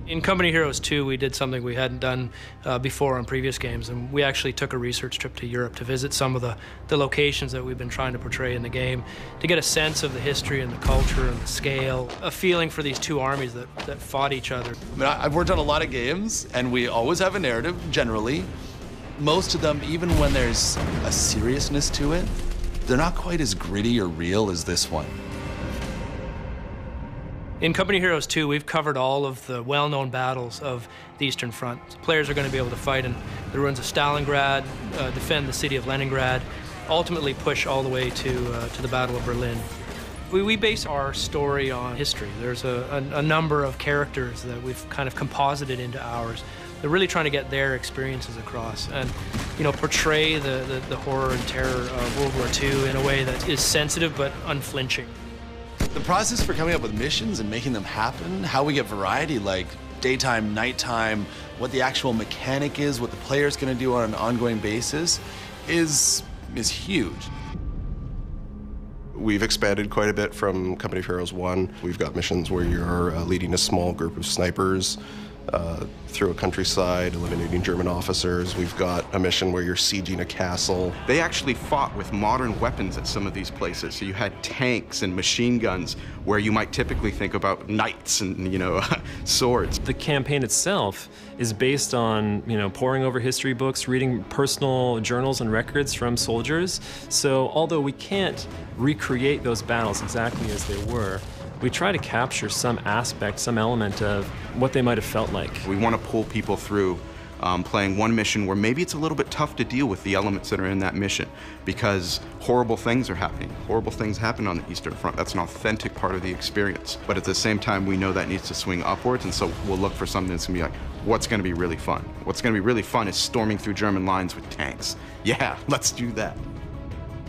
In Company Heroes 2, we did something we hadn't done before on previous games, and we actually took a research trip to Europe to visit some of the locations that we've been trying to portray in the game, to get a sense of the history and the culture and the scale, a feeling for these two armies that fought each other. I mean, I've worked on a lot of games, and we always have a narrative, generally. Most of them, even when there's a seriousness to it, they're not quite as gritty or real as this one. In Company Heroes 2, we've covered all of the well-known battles of the Eastern Front. Players are going to be able to fight in the ruins of Stalingrad, defend the city of Leningrad, ultimately push all the way to the Battle of Berlin. We base our story on history. There's a number of characters that we've kind of composited into ours. They're really trying to get their experiences across and, you know, portray the horror and terror of World War II in a way that is sensitive but unflinching. The process for coming up with missions and making them happen, how we get variety like daytime, nighttime, what the actual mechanic is, what the player's going to do on an ongoing basis is huge. We've expanded quite a bit from Company of Heroes 1. We've got missions where you're leading a small group of snipers through a countryside, eliminating German officers. We've got a mission where you're sieging a castle. They actually fought with modern weapons at some of these places. So you had tanks and machine guns where you might typically think about knights and, you know, swords. The campaign itself is based on, you know, poring over history books, reading personal journals and records from soldiers. So although we can't recreate those battles exactly as they were, we try to capture some aspect, some element of what they might have felt like. We want to pull people through playing one mission where maybe it's a little bit tough to deal with the elements that are in that mission because horrible things are happening. Horrible things happen on the Eastern Front. That's an authentic part of the experience. But at the same time, we know that needs to swing upwards, and so we'll look for something that's going to be like, what's going to be really fun? What's going to be really fun is storming through German lines with tanks. Yeah, let's do that.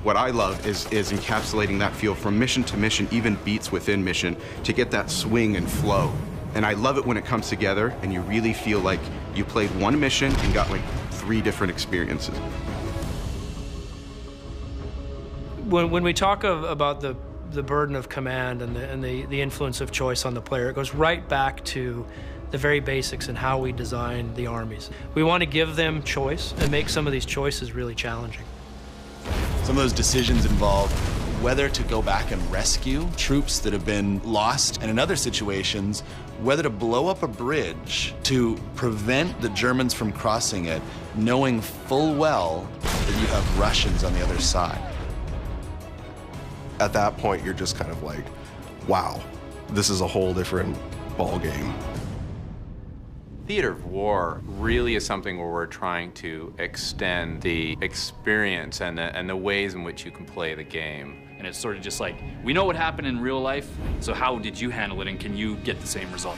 What I love is encapsulating that feel from mission to mission, even beats within mission, to get that swing and flow. And I love it when it comes together and you really feel like you played one mission and got like 3 different experiences. When we talk about the burden of command and the influence of choice on the player, it goes right back to the very basics and how we design the armies. We want to give them choice and make some of these choices really challenging. Some of those decisions involve whether to go back and rescue troops that have been lost, and in other situations, whether to blow up a bridge to prevent the Germans from crossing it, knowing full well that you have Russians on the other side. At that point, you're just kind of like, wow, this is a whole different ball game. Theater of war really is something where we're trying to extend the experience and the ways in which you can play the game. And it's sort of just like, we know what happened in real life, so how did you handle it, and can you get the same result?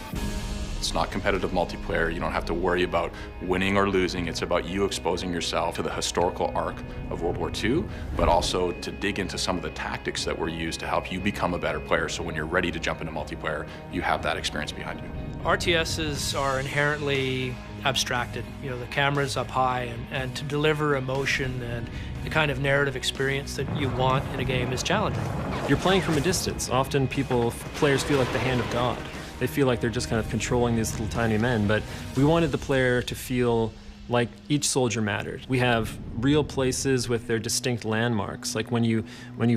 It's not competitive multiplayer. You don't have to worry about winning or losing. It's about you exposing yourself to the historical arc of World War II, but also to dig into some of the tactics that were used to help you become a better player, so when you're ready to jump into multiplayer, you have that experience behind you. RTSs are inherently abstracted. You know, the camera's up high, and to deliver emotion and the kind of narrative experience that you want in a game is challenging. You're playing from a distance. Often players feel like the hand of God. They feel like they're just kind of controlling these little tiny men, but we wanted the player to feel like each soldier mattered. We have real places with their distinct landmarks. Like when you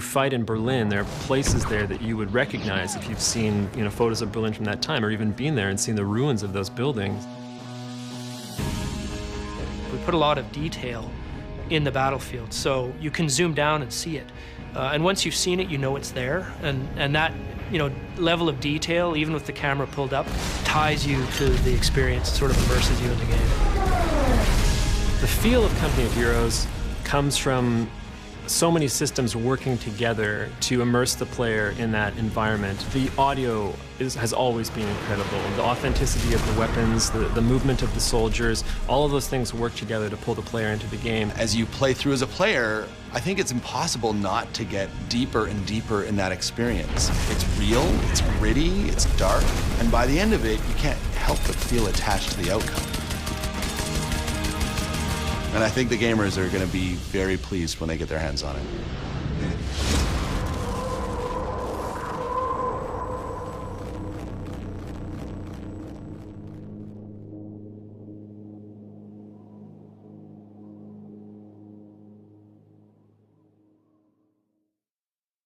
fight in Berlin, there are places there that you would recognize if you've seen, you know, photos of Berlin from that time, or even been there and seen the ruins of those buildings. We put a lot of detail in the battlefield, so you can zoom down and see it. And once you've seen it, you know it's there, and that, you know, level of detail, even with the camera pulled up, ties you to the experience, sort of immerses you in the game. The feel of Company of Heroes comes from so many systems working together to immerse the player in that environment. The audio has always been incredible. The authenticity of the weapons, the movement of the soldiers, all of those things work together to pull the player into the game. As you play through as a player, I think it's impossible not to get deeper and deeper in that experience. It's real, it's gritty, it's dark, and by the end of it, you can't help but feel attached to the outcome. And I think the gamers are going to be very pleased when they get their hands on it.